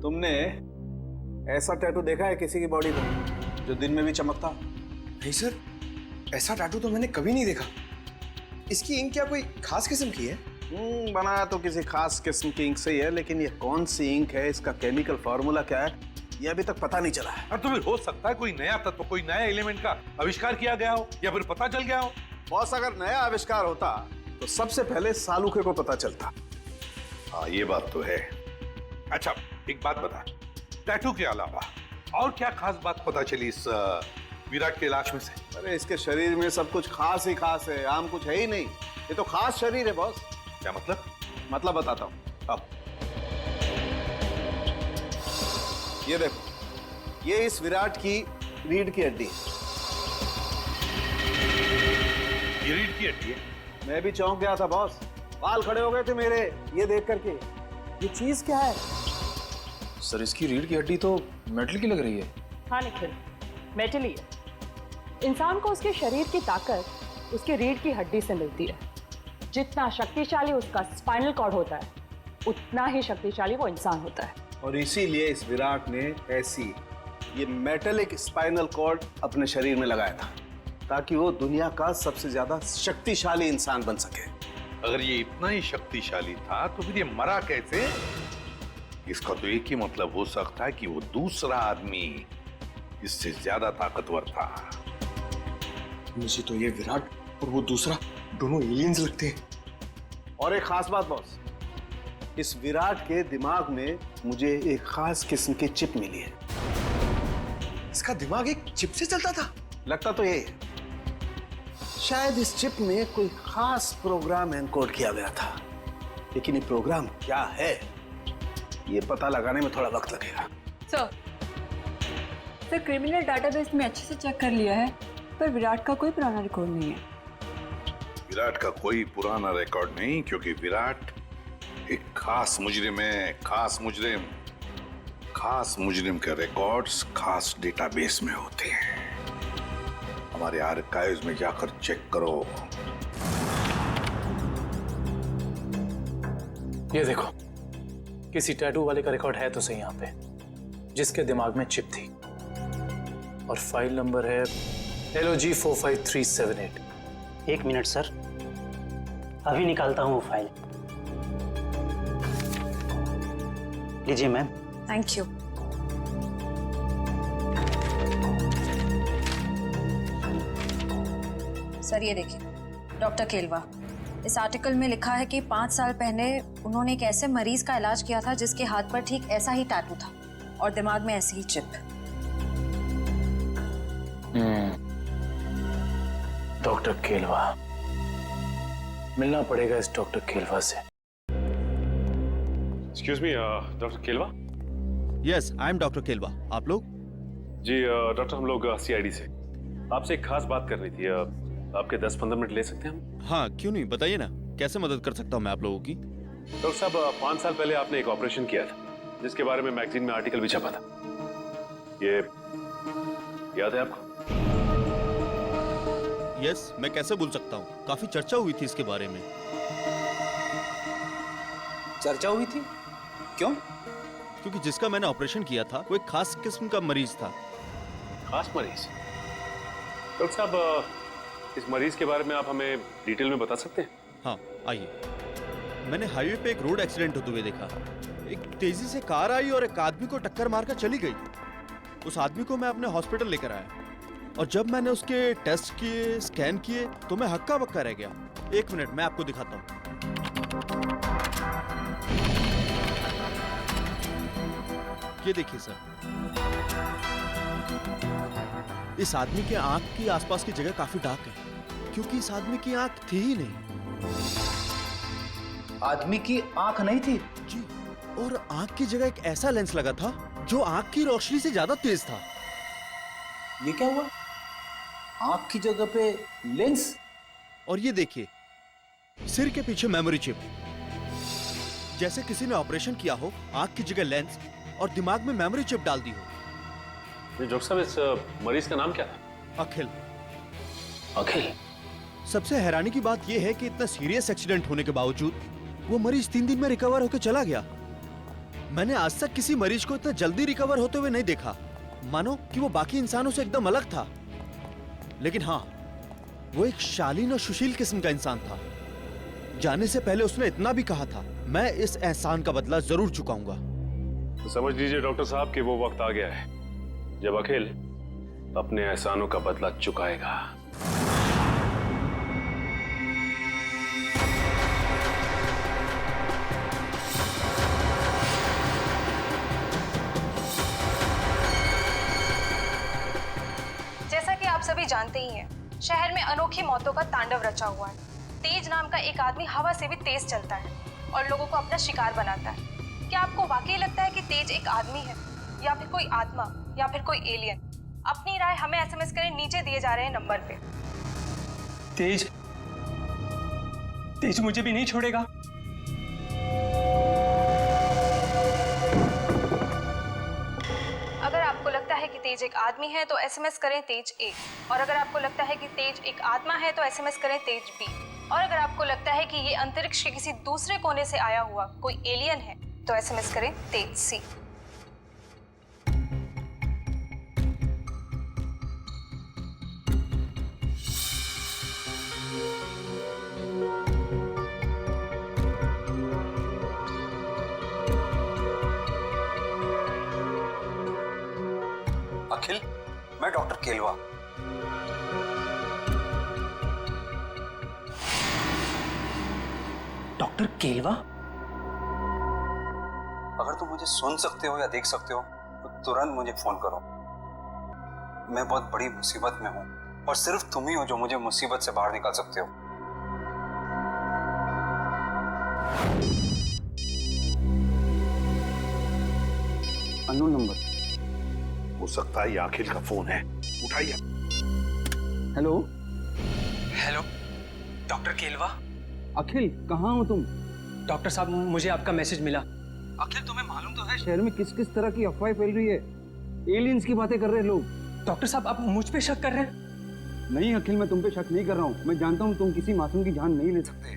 तुमने ऐसा टैटू देखा है किसी की बॉडी पर जो दिन में भी चमकता? नहीं सर, ऐसा टैटू तो मैंने कभी नहीं देखा। इसकी इंक क्या कोई खास किस्म की है? बनाया तो किसी खास किस्म की इंक से ही है, लेकिन ये कौन सी इंक है, इसका केमिकल फॉर्मूला क्या है, ये अभी तक पता नहीं चला है। और तो फिर हो सकता है कोई नया तत्व, कोई नया एलिमेंट का आविष्कार किया गया हो या फिर पता चल गया हो। बॉस, अगर नया आविष्कार होता तो सबसे पहले सालूके को पता चलता। हाँ, ये बात तो है। अच्छा, एक बात बता, टैटू के अलावा और क्या खास बात पता चली इस विराट के लाश में से? अरे इसके शरीर में सब कुछ खास ही खास है, आम कुछ है ही नहीं। ये तो खास शरीर है बॉस। क्या मतलब? मतलब बताता हूँ। अब ये देखो, ये इस विराट की रीढ़ की हड्डी है। ये रीढ़ की हड्डी है? मैं भी चौंक गया था बॉस, बाल खड़े हो गए थे मेरे ये देख करके। ये चीज क्या है? सर, इसकी रीढ़ की हड्डी तो मेटल की लग रही है। हाँ निखिल, मेटल ही है। इंसान को उसके शरीर की ताकत उसके रीढ़ की हड्डी से मिलती है। जितना शक्तिशाली उसका स्पाइनल कॉर्ड होता है, उतना ही शक्तिशाली वो इंसान होता है। और इसीलिए इस विराट ने ऐसी ये मेटेलिक स्पाइनल कॉर्ड अपने शरीर में लगाया था, ताकि वो दुनिया का सबसे ज्यादा शक्तिशाली इंसान बन सके। अगर ये इतना ही शक्तिशाली था तो फिर ये मरा कैसे? इसका तो एक ही मतलब हो सकता है कि वो दूसरा आदमी इससे ज्यादा ताकतवर था। मुझे तो ये विराट और वो दूसरा दोनों एलियंस लगते हैं। और एक खास बात बॉस, इस विराट के दिमाग में मुझे एक खास किस्म की चिप मिली है। इसका दिमाग एक चिप से चलता था? लगता तो यही है। शायद इस चिप में कोई खास प्रोग्राम एनकोड किया गया था, लेकिन ये प्रोग्राम क्या है, ये पता लगाने में थोड़ा वक्त लगेगा। सर, क्रिमिनल डाटाबेस में अच्छे से चेक कर लिया है, पर विराट का कोई पुराना रिकॉर्ड नहीं है। विराट का कोई पुराना रिकॉर्ड नहीं, क्योंकि विराट एक खास मुजरिम है। खास मुजरिम के रिकॉर्ड्स खास डेटाबेस में होते हैं। हमारे आर्काइव्स में जाकर चेक करो। ये देखो, किसी टैटू वाले का रिकॉर्ड है तो सही यहाँ पे, जिसके दिमाग में चिप थी। और फाइल नंबर है LOG 45378। एक मिनट सर, अभी निकालता हूँ वो फाइल। लीजिए मैम। Thank you. सर ये देखिए, डॉक्टर केलवा, इस आर्टिकल में लिखा है कि 5 साल पहले उन्होंने एक ऐसे मरीज का इलाज किया था जिसके हाथ पर ठीक ऐसा ही टैटू था और दिमाग में ऐसी ही चिप। डॉक्टर केलवा, मिलना पड़ेगा इस डॉक्टर केलवा से। Excuse me, doctor Kelwa. Yes, I am doctor Kelwa. आप लोग? जी डॉक्टर, हम लोग CID से आपसे एक खास बात करनी थी। आपके 10-15 मिनट ले सकते हैं हम? हाँ, क्यों नहीं, बताइए ना, कैसे मदद कर सकता हूँ मैं आप लोगों की? डॉक्टर साहब, 5 साल पहले आपने एक ऑपरेशन किया था जिसके बारे में मैगजीन में आर्टिकल भी छपा था। ये याद है आपको? यस, मैं कैसे भूल सकता हूँ, काफी चर्चा हुई थी इसके बारे में। चर्चा हुई थी? क्यों? क्योंकि जिसका मैंने ऑपरेशन किया था वो एक खास किस्म का मरीज था। खास मरीज? डॉक्टर साहब, इस मरीज के बारे में आप हमें डिटेल में बता सकते हैं? हाँ, आइए। मैंने हाईवे पे एक रोड एक्सीडेंट होते हुए देखा। एक तेजी से कार आई और एक आदमी को टक्कर मारकर चली गई। उस आदमी को मैं अपने हॉस्पिटल लेकर आया और जब मैंने उसके टेस्ट किए, स्कैन किए, तो मैं हक्का बक्का रह गया। एक मिनट, मैं आपको दिखाता हूँ। ये देखिए सर, इस आदमी के आंख की आसपास की जगह काफी डार्क है, क्योंकि इस आदमी की आंख थी ही नहीं। आदमी की आंख नहीं थी? जी, और आंख की जगह एक ऐसा लेंस लगा था जो आंख की रोशनी से ज्यादा तेज था। ये क्या हुआ? आंख की जगह पे लेंस? और ये देखिए, सिर के पीछे मेमोरी चिप, जैसे किसी ने ऑपरेशन किया हो, आंख की जगह लेंस और दिमाग में मेमोरी चिप डाल दी हो। डॉक्टर साहब, इस मरीज का नाम क्या था? अखिल। अखिल? सबसे हैरानी की बात यह है कि इतना सीरियस एक्सीडेंट होने के बावजूद वो मरीज 3 दिन में रिकवर होकर चला गया। मैंने आज तक किसी मरीज को इतना जल्दी रिकवर होते हुए नहीं देखा, मानो कि वो बाकी इंसानों से एकदम अलग था। लेकिन हाँ, वो एक शालीन और सुशील किस्म का इंसान था। जाने से पहले उसने इतना भी कहा था, मैं इस एहसान का बदला जरूर चुकाऊंगा। तो समझ लीजिए डॉक्टर साहब कि वो वक्त आ गया है जब अखिल अपने एहसानों का बदला चुकाएगा। जैसा कि आप सभी जानते ही हैं, शहर में अनोखी मौतों का तांडव रचा हुआ है। तेज नाम का एक आदमी हवा से भी तेज चलता है और लोगों को अपना शिकार बनाता है। क्या आपको वाकई लगता है कि तेज एक आदमी है या फिर कोई आत्मा या फिर कोई एलियन? अपनी राय हमें एसएमएस करें, नीचे दिए जा रहे हैं नंबर पे। तेज मुझे भी नहीं छोड़ेगा। अगर आपको लगता है कि तेज एक आदमी है तो एसएमएस करें तेज A, और अगर आपको लगता है कि तेज एक आत्मा है तो एसएमएस करें तेज B, और अगर आपको लगता है कि ये अंतरिक्ष के किसी दूसरे कोने से आया हुआ कोई एलियन है तो एसएमएस करें तेज C। अखिल, मैं डॉक्टर केलवा। डॉक्टर केलवा? अगर तुम मुझे सुन सकते हो या देख सकते हो तो तुरंत मुझे फोन करो। मैं बहुत बड़ी मुसीबत में हूं और सिर्फ तुम ही हो जो मुझे मुसीबत से बाहर निकाल सकते हो। Unknown number. हो सकता है ये अखिल का फोन है, उठाइए। Hello. Hello, doctor Kelwa? Akhil, कहाँ हो तुम? डॉक्टर साहब, मुझे आपका मैसेज मिला। अखिल, तुम्हें मालूम तो है शहर में किस किस तरह की अफवाहें फैल रही है। एलियंस की बातें कर रहे हैं लोग। डॉक्टर साहब, आप मुझ पे शक कर रहे हैं? नहीं अखिल, मैं तुम पे शक नहीं कर रहा हूँ। मैं जानता हूँ तुम किसी मासूम की जान नहीं ले सकते,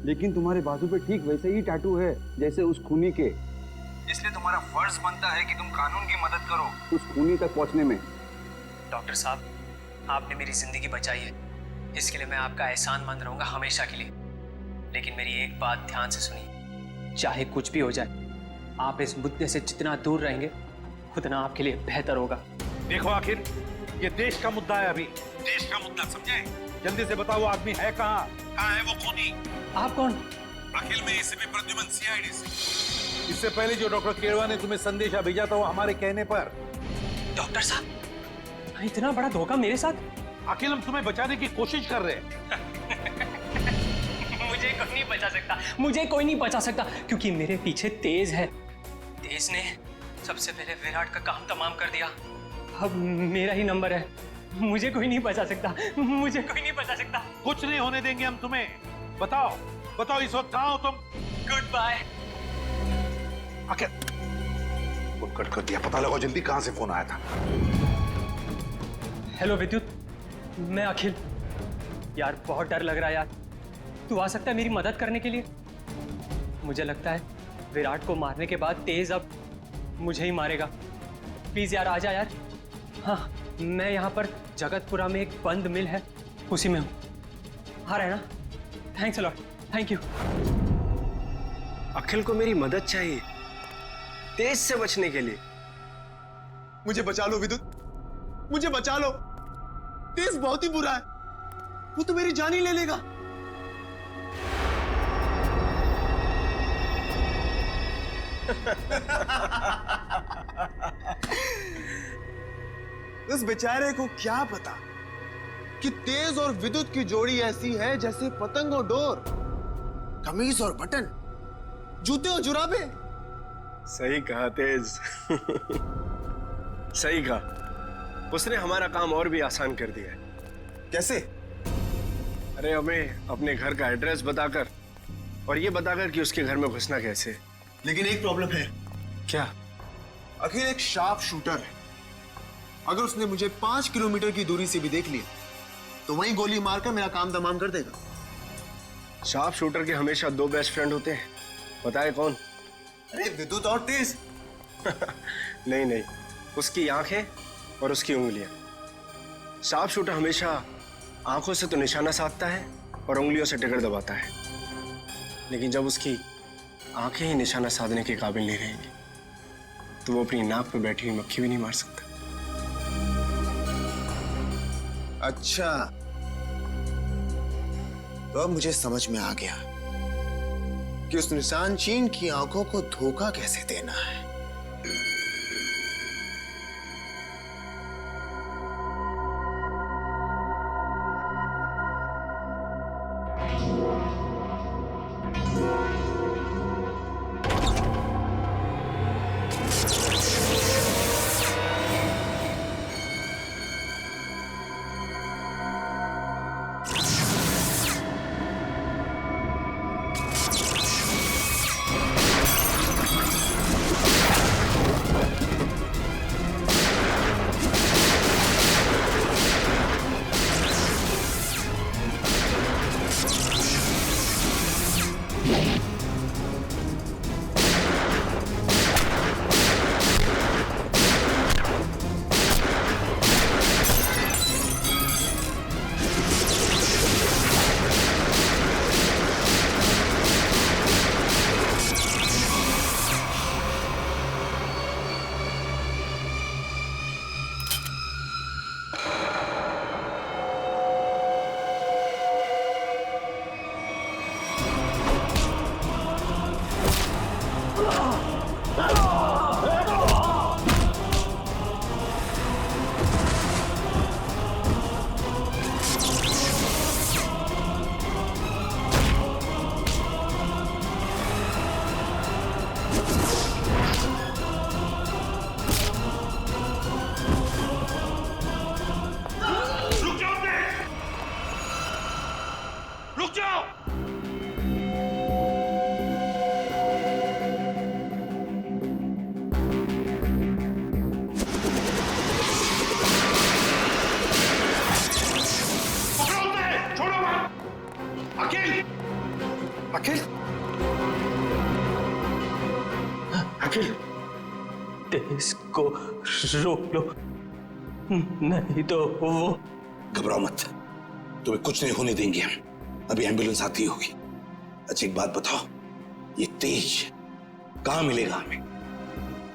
लेकिन तुम्हारे बाजू पे ठीक वैसे ही टैटू है जैसे उस खूनी के। इसलिए तुम्हारा फर्ज बनता है कि तुम कानून की मदद करो उस खूनी तक पहुंचने में। डॉक्टर साहब, आपने मेरी जिंदगी बचाई है, इसके लिए मैं आपका एहसानमंद रहूंगा हमेशा के लिए। लेकिन मेरी एक बात ध्यान से सुनिए, चाहे कुछ भी हो जाए, आप इस मुद्दे से जितना दूर रहेंगे उतना आपके लिए बेहतर होगा। देखो आखिर ये देश का मुद्दा है, अभी देश का मुद्दा, समझे? जल्दी से बताओ वो आदमी है कहाँ है वो खूनी? आप कौन? अखिल में एसीपी प्रद्युमन, सीआईडी से। इससे पहले जो डॉक्टर केरवा ने तुम्हें संदेशा भेजा था वो हमारे कहने पर। डॉक्टर साहब, इतना बड़ा धोखा मेरे साथ? अखिल, हम तुम्हें बचाने की कोशिश कर रहे हैं। मुझे कोई नहीं बचा सकता, मुझे कोई नहीं बचा सकता, क्योंकि मेरे पीछे तेज है। तेज ने सबसे पहले विराट का काम तमाम कर दिया। अब मेरा ही नंबर है, मुझे कोई नहीं बचा सकता, मुझे कोई नहीं बचा सकता। कुछ नहीं होने देंगे हम तुम्हें। बताओ बताओ, इस वक्त कहाँ हो तुम? Goodbye. आखिर फोन कट कर दिया, पता लगाओ जल्दी कहाँ से फोन आया था। हेलो विद्युत, मैं अखिल। यार बहुत डर लग रहा है यार, तू आ सकता है मेरी मदद करने के लिए? मुझे लगता है विराट को मारने के बाद तेज अब मुझे ही मारेगा। प्लीज यार आ जा यार। हाँ, मैं यहाँ पर जगतपुरा में एक बंद मिल है, उसी में हूँ। आ रहा है ना? Thanks a lot, thank you. Akhil को मेरी मदद चाहिए तेज से बचने के लिए। मुझे बचा लो विद्युत, मुझे बचा लो। तेज बहुत ही बुरा है, वो तो मेरी जान ही ले लेगा। उस बेचारे को क्या पता कि तेज और विद्युत की जोड़ी ऐसी है जैसे पतंग और डोर, कमीज और बटन, जूते और जुराबे। सही कहा तेज। सही कहा, उसने हमारा काम और भी आसान कर दिया है। कैसे? अरे हमें अपने घर का एड्रेस बताकर और ये बताकर कि उसके घर में घुसना कैसे। लेकिन एक प्रॉब्लम है। क्या? अखिल एक शार्प शूटर है। अगर उसने मुझे 5 किलोमीटर की दूरी से भी देख लिया तो वहीं गोली मारकर मेरा काम तमाम कर देगा। शार्प शूटर के हमेशा 2 बेस्ट फ्रेंड होते हैं, बताए कौन? अरे विद्युत और तेज। नहीं नहीं, उसकी आंखें और उसकी उंगलियां। शार्प शूटर हमेशा आंखों से तो निशाना साधता है और उंगलियों से ट्रिगर दबाता है, लेकिन जब उसकी आंखें ही निशाना साधने के काबिल नहीं रहेंगी तो वो अपनी नाक पे बैठी हुई मक्खी भी नहीं मार सकता। अच्छा, तो अब मुझे समझ में आ गया कि उस निशान चीन की आंखों को धोखा कैसे देना है। अखिल, अखिल, तेज को रोक लो, नहीं तो वो। घबराओ मत, तुम्हें कुछ नहीं होने देंगे हम। अभी एम्बुलेंस आती होगी। अच्छा एक बात बताओ, ये तेज कहाँ मिलेगा हमें?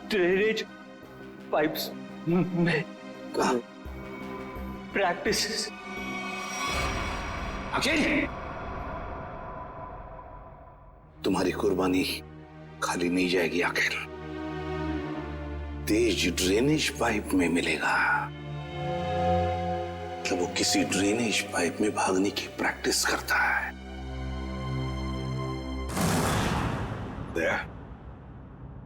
ड्रेनेज पाइप्स में कहाँ? प्रैक्टिस। अखिल, तुम्हारी कुर्बानी खाली नहीं जाएगी आखिर। तेज ड्रेनेज पाइप में मिलेगा, मतलब वो किसी ड्रेनेज पाइप में भागने की प्रैक्टिस करता है। दया,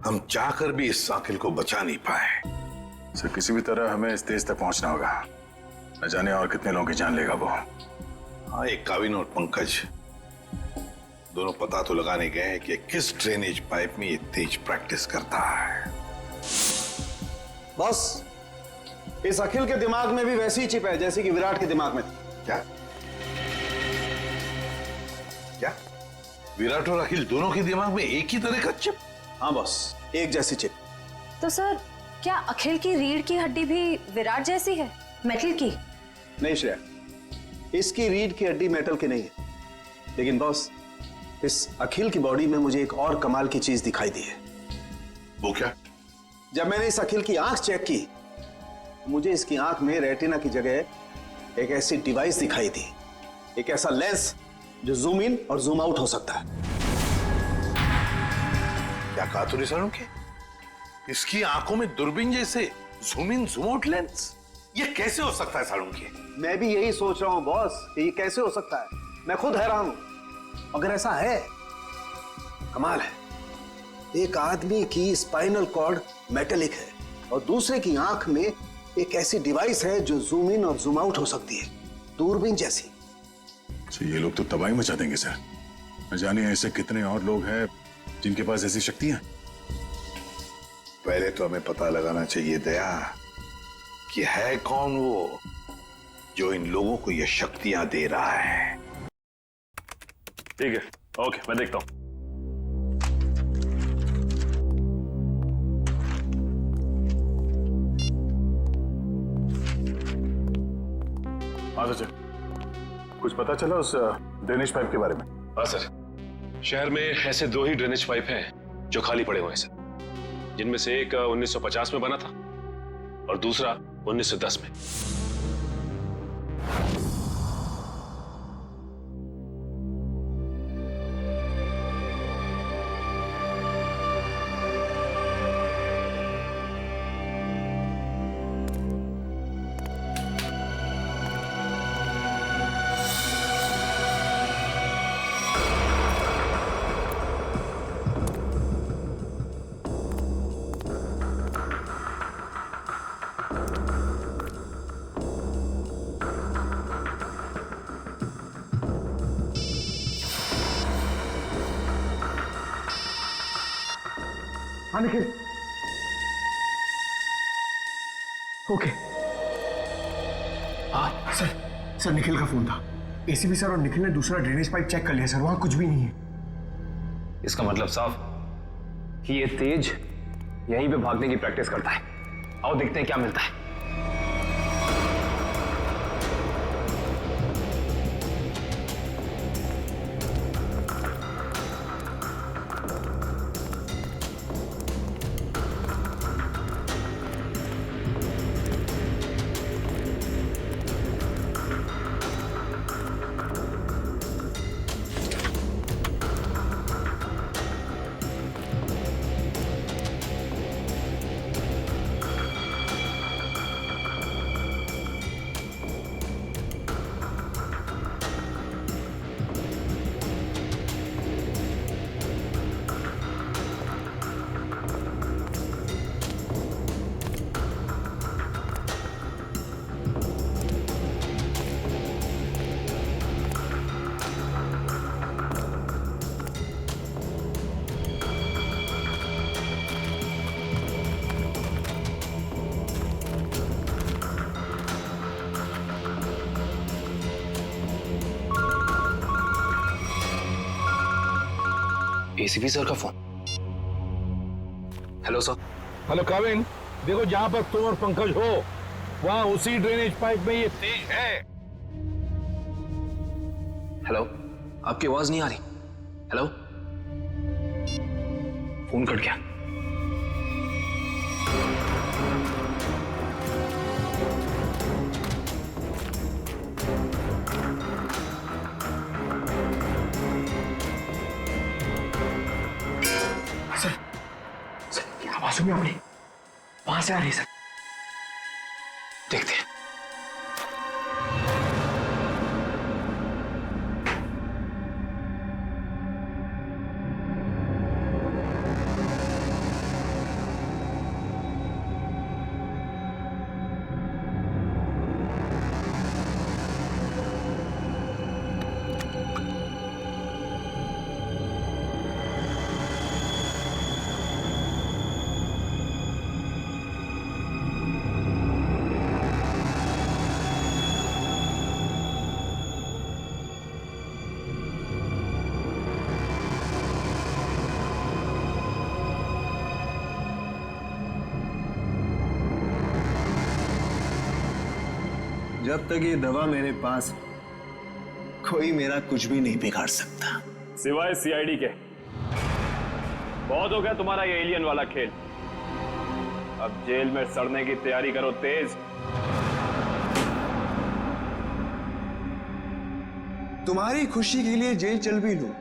हम चाहकर भी इस साकिल को बचा नहीं पाए। सर किसी भी तरह हमें इस तेज तक पहुंचना होगा। न जाने और कितने लोगों की जान लेगा वो। हाँ, एक काविन और पंकज दोनों पता तो लगाने गए हैं कि किस ड्रेनेज पाइप में ये तेज प्रैक्टिस करता है। बॉस, इस अखिल के दिमाग में भी वैसी ही चिप है जैसे कि विराट के दिमाग में थी। क्या क्या विराट और अखिल दोनों के दिमाग में एक ही तरह का चिप? हाँ बॉस, एक जैसी चिप। तो सर, क्या अखिल की रीढ़ की हड्डी भी विराट जैसी है, मेटल की? नहीं श्रेया, इसकी रीढ़ की हड्डी मेटल की नहीं है, लेकिन बॉस इस अखिल की बॉडी में मुझे एक और कमाल की चीज दिखाई दी है। वो क्या? जब मैंने इस अखिल की आंख चेक की, मुझे इसकी आंख में रेटिना की जगह एक ऐसी डिवाइस दिखाई दी, एक ऐसा लेंस जो जूम इन और जूम आउट हो सकता है। क्या कहा तूने सालुंखे? इसकी आंखों में दूरबीन जैसे zoom in zoom out lens? ये कैसे हो सकता है सालुंखे? मैं भी यही सोच रहा हूं बॉस कि ये कैसे हो सकता है। मैं खुद हैरान हूं। अगर ऐसा है, कमाल है। एक आदमी की स्पाइनल कॉर्ड मेटेलिक है और दूसरे की आंख में एक ऐसी डिवाइस है जो जूम इन और जूम आउट हो सकती है, दूरबीन जैसी। सर ये लोग तो तबाही मचा देंगे सर। न जाने ऐसे कितने और लोग हैं जिनके पास ऐसी शक्तियां। पहले तो हमें पता लगाना चाहिए दया कि है कौन वो जो इन लोगों को ये शक्तियां दे रहा है। ठीक है, ओके, मैं देखता हूं। हाँ सर, कुछ पता चला उस ड्रेनेज पाइप के बारे में? हाँ सर, शहर में ऐसे 2 ही ड्रेनेज पाइप हैं जो खाली पड़े हुए हैं सर, जिनमें से एक 1950 में बना था और दूसरा 1910 में। हाँ निखिल, ओके। हाँ सर, निखिल का फोन था। एसीपी सर और निखिल ने दूसरा ड्रेनेज पाइप चेक कर लिया सर, वहां कुछ भी नहीं है। इसका मतलब साफ कि ये तेज यहीं पे भागने की प्रैक्टिस करता है। आओ देखते हैं क्या मिलता है। एसीपी सर का फोन। Hello sir. हेलो काविन, देखो जहां पर तुम और पंकज हो वहां उसी ड्रेनेज पाइप में ये तेज है। हेलो, आपकी आवाज नहीं आ रही। हेलो, फोन कट गया। आवाज सुनिए आपने, वहां से आ रही है सर। देखते हैं। जब तक ये दवा मेरे पास है, कोई मेरा कुछ भी नहीं बिगाड़ सकता, सिवाय सीआईडी के। बहुत हो गया तुम्हारा ये एलियन वाला खेल। अब जेल में सड़ने की तैयारी करो तेज। तुम्हारी खुशी के लिए जेल चल भी लूं,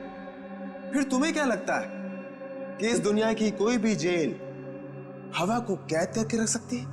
फिर तुम्हें क्या लगता है कि इस दुनिया की कोई भी जेल हवा को कैद करके रख सकती है?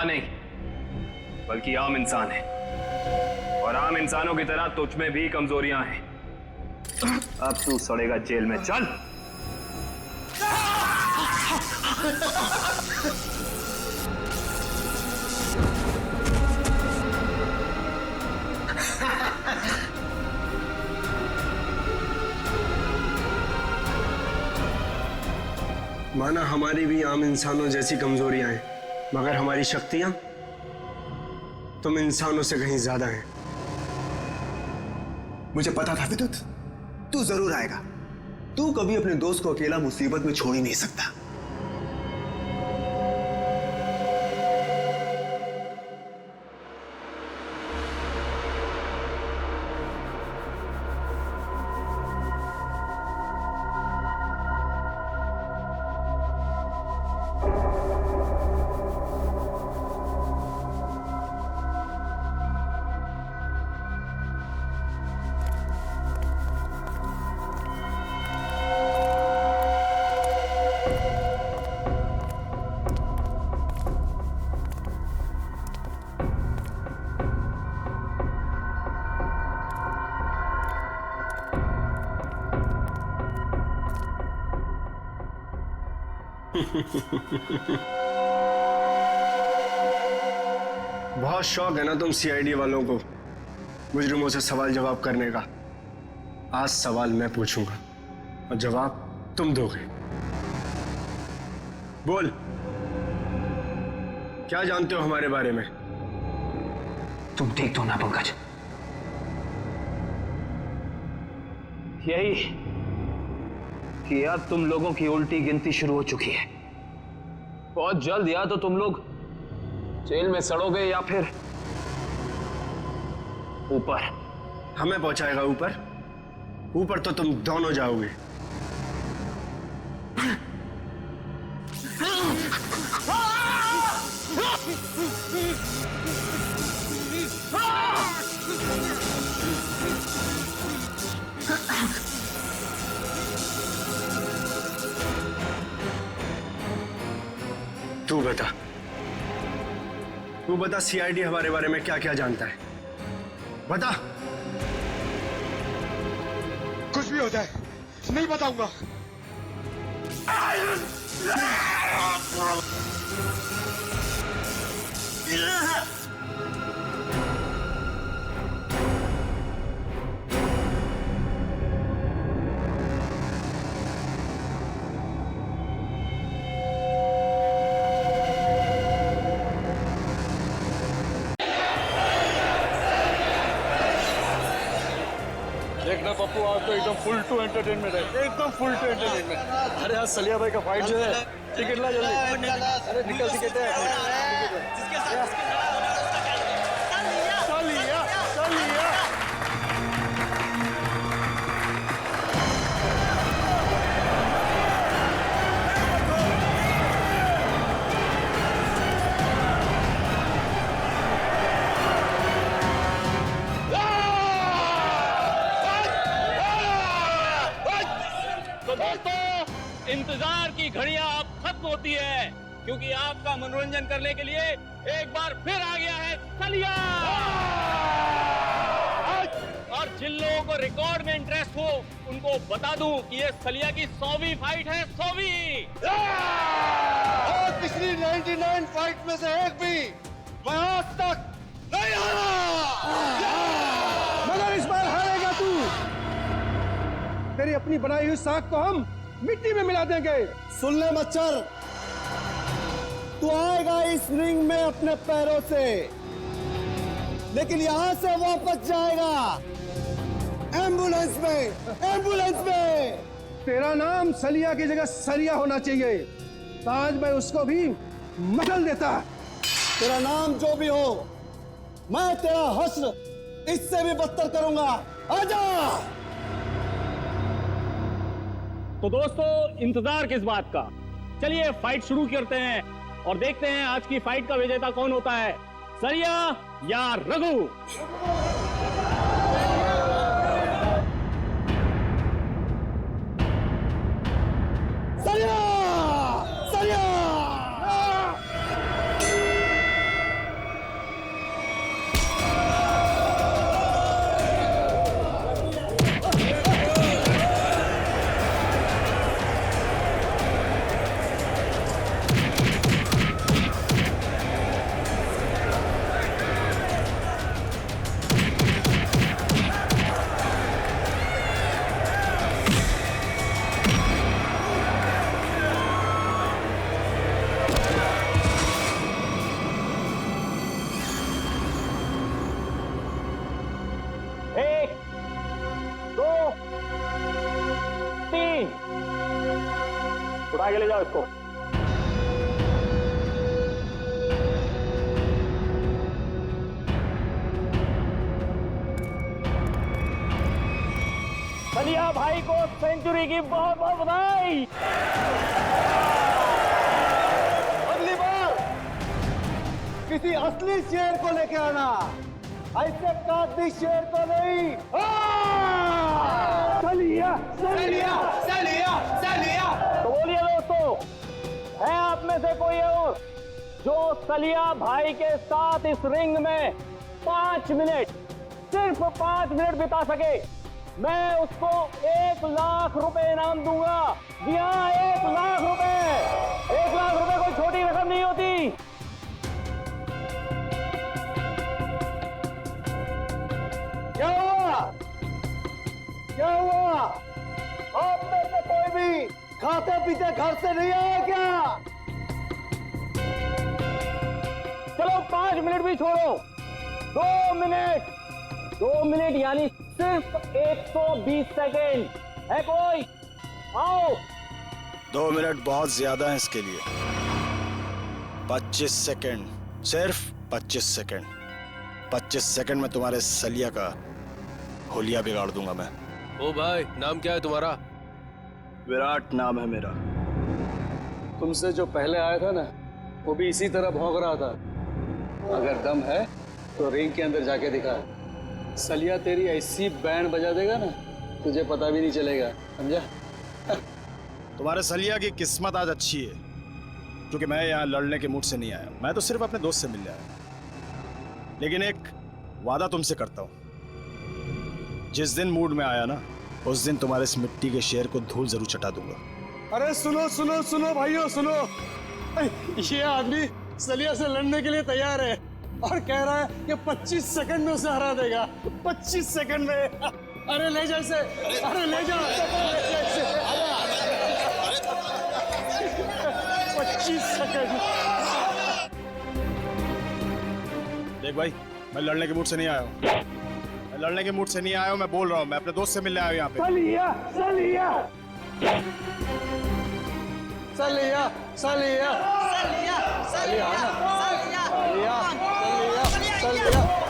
नहीं, बल्कि आम इंसान है, और आम इंसानों की तरह तुझ में भी कमजोरियां हैं। अब तू सड़ेगा जेल में, चल। माना हमारी भी आम इंसानों जैसी कमजोरियां हैं, मगर हमारी शक्तियां तुम इंसानों से कहीं ज्यादा हैं। मुझे पता था विद्युत, तू जरूर आएगा। तू कभी अपने दोस्त को अकेला मुसीबत में छोड़ ही नहीं सकता। बहुत शौक है ना तुम सीआईडी वालों को मुजरिमों से सवाल जवाब करने का। आज सवाल मैं पूछूंगा और जवाब तुम दोगे। बोल, क्या जानते हो हमारे बारे में? तुम ठीक तो ना पंकज? यही कि अब तुम लोगों की उल्टी गिनती शुरू हो चुकी है। बहुत जल्द या तो तुम लोग जेल में सड़ोगे या फिर ऊपर। हमें पहुंचाएगा ऊपर? ऊपर तो तुम दोनों जाओगे। तू बता सीआईडी हमारे बारे में क्या क्या जानता है? बता। कुछ भी हो जाए नहीं बताऊंगा। देखना पप्पू, आज तो एकदम फुल टू एंटरटेनमेंट है, एकदम फुल टू एंटरटेनमेंट। अरे आज सलिया भाई का फाइट जो है, टिकट ला जल्दी। अरे निकल टिकट है। सलिया इंतजार की घड़ियां अब खत्म होती है, क्योंकि आपका मनोरंजन करने के लिए एक बार फिर आ गया है सलिया। और जिन लोगों को रिकॉर्ड में इंटरेस्ट हो उनको बता दूं कि ये सलिया की 100वीं फाइट है, 100वीं। और पिछली 99 फाइट में से एक भी मैं आज तक नहीं हारा, मगर इस बार हारेगा तू। तेरी अपनी बनाई हुई साख को हम मिट्टी में मिला देंगे। सुन ले मच्छर, तू आएगा इस रिंग में अपने पैरों से, लेकिन यहां से वापस जाएगा एम्बुलेंस में, एम्बुलेंस में। तेरा नाम सलिया की जगह सरिया होना चाहिए, ताज मैं उसको भी मचल देता। तेरा नाम जो भी हो, मैं तेरा हश्र इससे भी बदतर करूंगा। आजा। तो दोस्तों, इंतजार किस बात का, चलिए फाइट शुरू करते हैं और देखते हैं आज की फाइट का विजेता कौन होता है, सलिया या रघु। सलिया! सलिया! आगे ले जाओ इसको। सलिया भाई को सेंचुरी की बहुत बहुत बधाई। अगली बार किसी असली शेर को लेके आना, ऐसे कागजी शेर को नहीं। सलिया सलिया सलिया सलिया। तो बोलिए दोस्तों, है आप में से कोई और जो सलिया भाई के साथ इस रिंग में 5 मिनट, सिर्फ 5 मिनट बिता सके? मैं उसको 1 लाख रुपए इनाम दूंगा। जी हाँ, 1 लाख रुपए। 1 लाख रुपए कोई छोटी रकम नहीं होती। क्या हुआ? क्या हुआ? आप में से कोई भी खाते पीते घर से नहीं आया क्या? चलो 5 मिनट भी छोड़ो, 2 मिनट। 2 मिनट यानी सिर्फ 120 सेकेंड। है कोई? आओ। 2 मिनट बहुत ज्यादा है इसके लिए। 25 सेकेंड, सिर्फ 25 सेकेंड। 25 सेकेंड में तुम्हारे सलिया का होलिया बिगाड़ दूंगा मैं। ओ भाई, नाम क्या है तुम्हारा? विराट नाम है मेरा। तुमसे जो पहले आया था ना, वो भी इसी तरह भौंक रहा था। अगर दम है तो रिंग के अंदर जाके दिखा। सलिया तेरी ऐसी बैंड बजा देगा ना, तुझे पता भी नहीं चलेगा, समझा? तुम्हारे सलिया की किस्मत आज अच्छी है, क्योंकि मैं यहाँ लड़ने के मूड से नहीं आया। मैं तो सिर्फ अपने दोस्त से मिलने आया। लेकिन एक वादा तुमसे करता हूँ, जिस दिन मूड में आया ना, उस दिन तुम्हारे इस मिट्टी के शेर को धूल जरूर चटा दूंगा। अरे सुनो सुनो सुनो भाइयों, सुनो। ये आदमी सलिया से लड़ने के लिए तैयार है और कह रहा है कि 25 सेकंड में उसे हरा देगा। 25 सेकंड में? अरे ले जा इसे, अरे ले जा। 25 सेकंड। देख भाई, मैं लड़ने के मूड से नहीं आया हूँ। मैं लड़ने के मूड से नहीं आया हूँ, मैं बोल रहा हूँ। मैं अपने दोस्त से मिलने आया हूँ यहाँ पे। सलिया सलिया सलिया सलिया सलिया सलिया सलिया सलिया सलिया।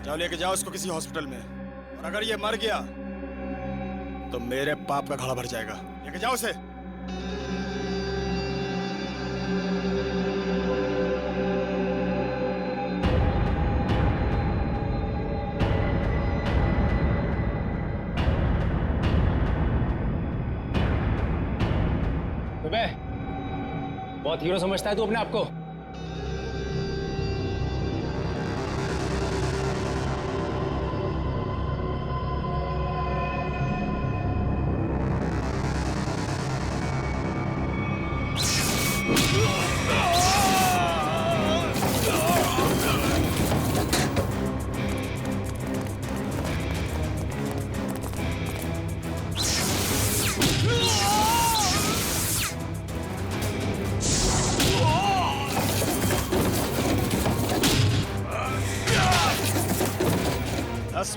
जाओ, लेके जाओ इसको किसी हॉस्पिटल में, और अगर ये मर गया तो मेरे पाप का घड़ा भर जाएगा। लेके जाओ उसे। बहुत हीरो समझता है तू अपने आप को।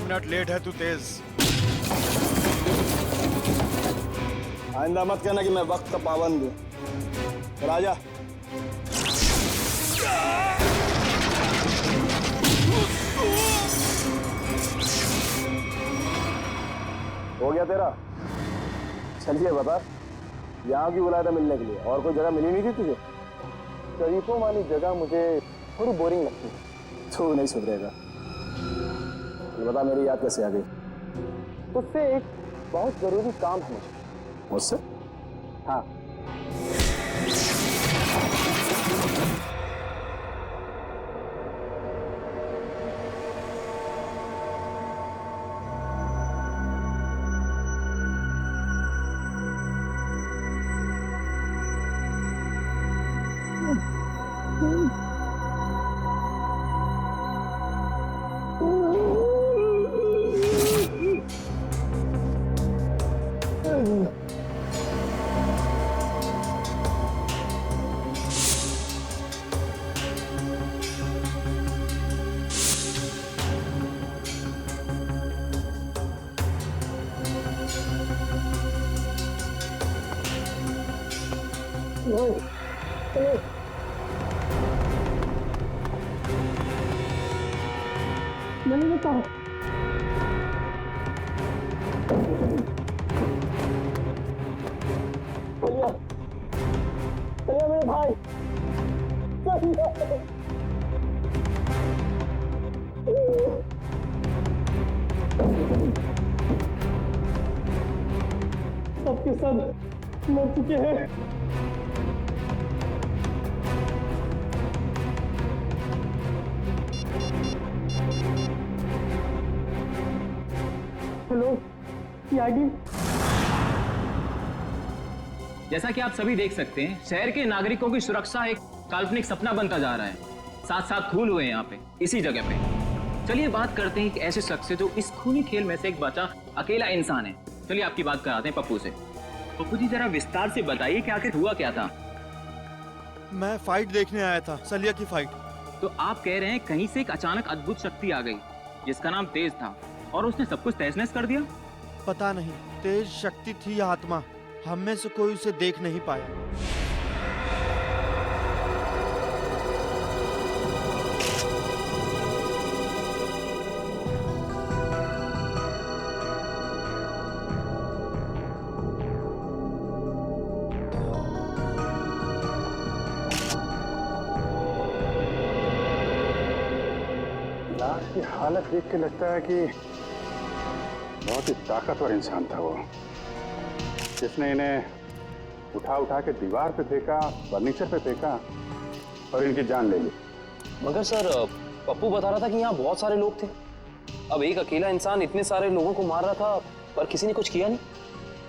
मिनट लेट है तू तेज। आइंदा मत कहना कि मैं वक्त का पाबंद हूं। राजा हो गया तेरा? चलिए बता, यहाँ क्यों बुलाया था मिलने के लिए? और कोई जगह मिली नहीं थी तुझे? शरीफों वाली जगह मुझे थोड़ी बोरिंग लगती है। तू नहीं सुधरेगा। ये बता, मेरी याद कैसे आ गई? तुझसे एक बहुत जरूरी काम है मुझे। मुझसे? हाँ। नहीं बताओ। चलिए चलिए मेरे भाई, सबके सब मर चुके हैं। Hello Yagi. जैसा कि आप सभी देख सकते हैं, शहर के नागरिकों की सुरक्षा एक काल्पनिक सपना बनता जा रहा है। साथ साथ खून हुए यहाँ पे, इसी जगह पे। चलिए बात करते हैं एक ऐसे शख्स से जो इस खूनी खेल में से एक बचा अकेला इंसान है। चलिए आपकी बात कराते हैं पप्पू से। पप्पू जी, जरा विस्तार से बताइए कि आखिर हुआ क्या था? मैं फाइट देखने आया था, सलिया की फाइट। तो आप कह रहे हैं कहीं से एक अचानक अद्भुत शक्ति आ गई जिसका नाम तेज था और उसने सब कुछ तहस नहस कर दिया? पता नहीं तेज शक्ति थी या आत्मा, हम में से कोई उसे देख नहीं पाया। लाश की हालत देख के लगता है कि बहुत ही ताकतवर इंसान था वो, जिसने इन्हें उठा उठा के दीवार पे फेंका, फर्नीचर पे फेंका और इनकी जान ले ली। मगर सर, पप्पू बता रहा था कि यहाँ बहुत सारे लोग थे। अब एक अकेला इंसान इतने सारे लोगों को मार रहा था पर किसी ने कुछ किया नहीं।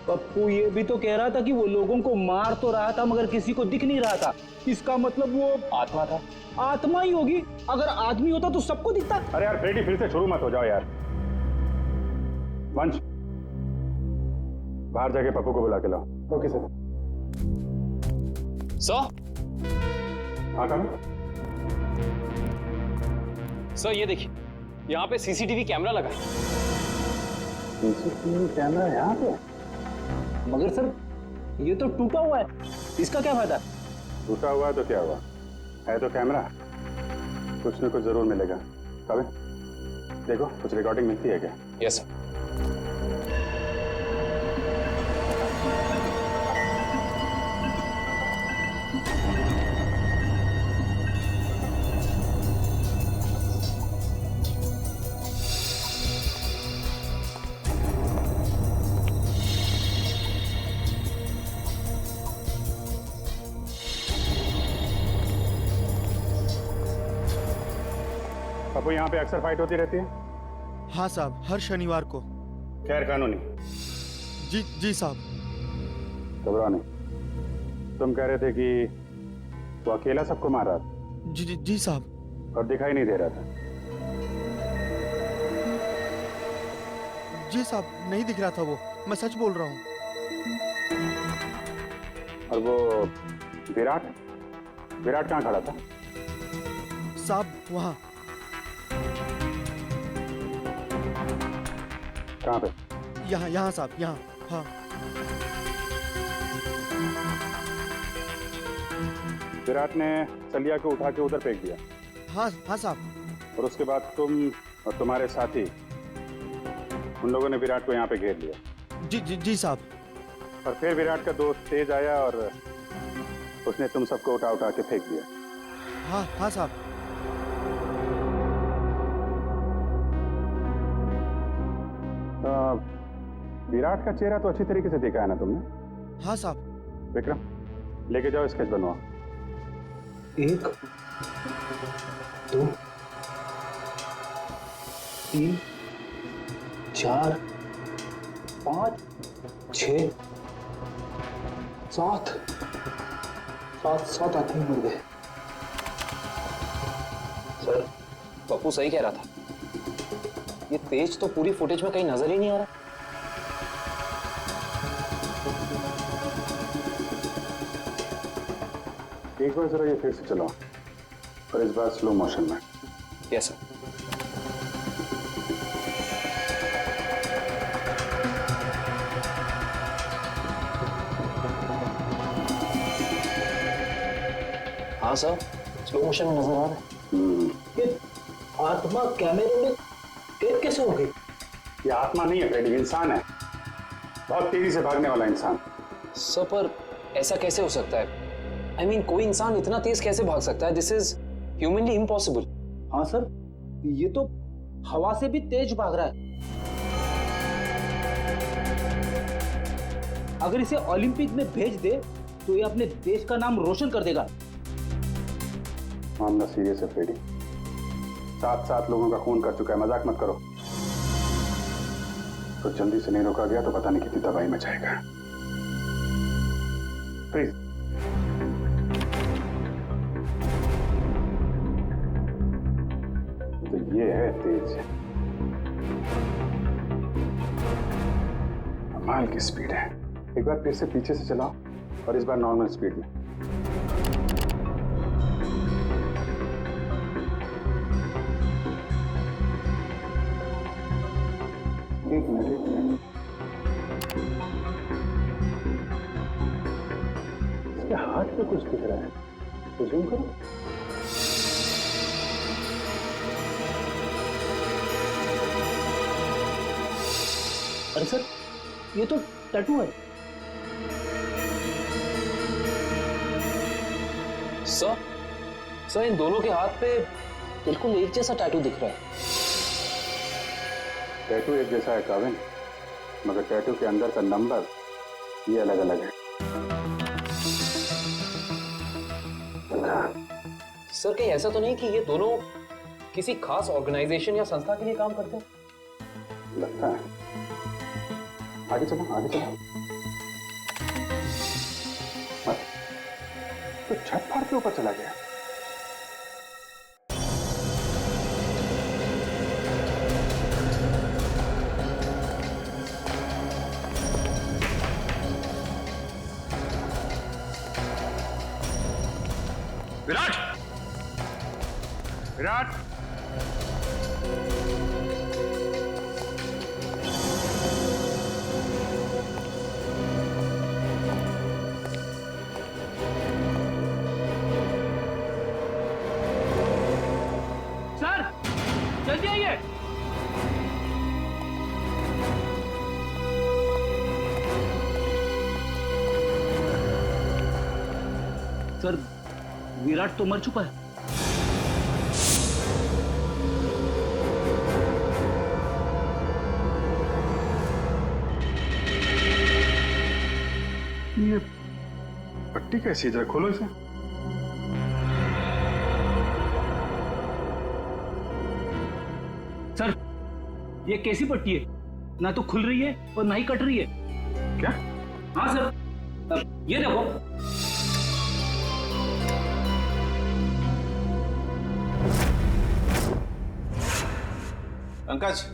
पप्पू ये भी तो कह रहा था कि वो लोगों को मार तो रहा था मगर किसी को दिख नहीं रहा था। इसका मतलब वो आत्मा था। आत्मा ही होगी। अगर आदमी होता तो सबको दिखता। अरे यार फ्रेडी, फिर से शुरू मत हो जाओ यार। वंश, बाहर जाके पप्पू को बुला के लाओ। Okay sir. हाँ करो। सर ये देखिए, यहाँ पे सीसीटीवी कैमरा लगा है। सीसीटीवी कैमरा यहाँ पे? मगर सर ये तो टूटा हुआ है, इसका क्या फायदा? टूटा हुआ है तो क्या हुआ, है तो कैमरा, कुछ न कुछ जरूर मिलेगा। कभी देखो कुछ रिकॉर्डिंग मिलती है क्या? Yes sir. पप्पू, यहाँ पे अक्सर फाइट होती रहती है? हाँ साहब, हर शनिवार को। खैर कानूनी? जी जी साहब। घबराओ नहीं। तुम कह रहे थे कि वो अकेला सबको मार रहा था? जी साहब। और दिखाई नहीं दे रहा था? जी साहब, नहीं दिख रहा था वो, मैं सच बोल रहा हूँ। और वो विराट कहाँ खड़ा था? साहब वहाँ। कहाँ पे? यहाँ साहब, यहाँ। हाँ। विराट ने सलिया को उठा के उधर फेंक दिया? हाँ साहब। और उसके बाद तुम और तुम्हारे साथी उन लोगों ने विराट को यहाँ पे घेर लिया? जी साहब। और फिर विराट का दोस्त तेज आया और उसने तुम सबको उठा के फेंक दिया? हाँ साहब। विराट का चेहरा तो अच्छी तरीके से देखा है ना तुमने? हाँ साहब। विक्रम, लेके जाओ, स्केच बनवाओ। 1 2 3 4 5 6 7 आदमी मर गए। सर, पप्पू सही कह रहा था, ये तेज तो पूरी फुटेज में कहीं नजर ही नहीं आ रहा। एक बार जरा ये फिर से चलाओ, और इस बार स्लो मोशन में। Yes sir. हाँ सर, स्लो मोशन में नजर आ रहा है। ये आत्मा कैमरे में कैद कैसे हो गई? ये आत्मा नहीं है फ्रेडी, इंसान है, बहुत तेजी से भागने वाला इंसान। सर पर ऐसा कैसे हो सकता है? I mean, कोई इंसान इतना तेज कैसे भाग सकता है? This is humanly impossible. हाँ सर, ये तो हवा से भी तेज भाग रहा है। अगर इसे ओलंपिक में भेज दे तो ये अपने देश का नाम रोशन कर देगा। मामला सीरियस है फ्रेडी, 7 लोगों का खून कर चुका है, मजाक मत करो। तो जल्दी से नहीं रोका गया तो पता नहीं कितनी तबाही मचाएगा। प्लीज। तो ये है तेज, कमाल की स्पीड है। एक बार फिर से पीछे से चलाओ, और इस बार नॉर्मल स्पीड में। एक मिनट, इसके हाथ पे कुछ दिख रहा है, तो जूम करो। अरे सर, ये तो टैटू है। सर, इन दोनों के हाथ पे बिल्कुल एक जैसा टैटू दिख रहा है। टैटू एक जैसा है काविन, मगर टैटू के अंदर का नंबर ये अलग अलग है। सर, कहीं ऐसा तो नहीं कि ये दोनों किसी खास ऑर्गेनाइजेशन या संस्था के लिए काम करते हैं? लगता है। आगे चलो, आगे चलो। मत, तो छत फाड़ के ऊपर चला गया। विराट! विराट! सर, जल्दी आइए। सर, विराट तो मर चुका है। ये पट्टी कैसी है? जरा खोलो इसे। सर, ये कैसी पट्टी है? ना तो खुल रही है और ना ही कट रही है। क्या? हाँ सर, अब ये देखो। पंकज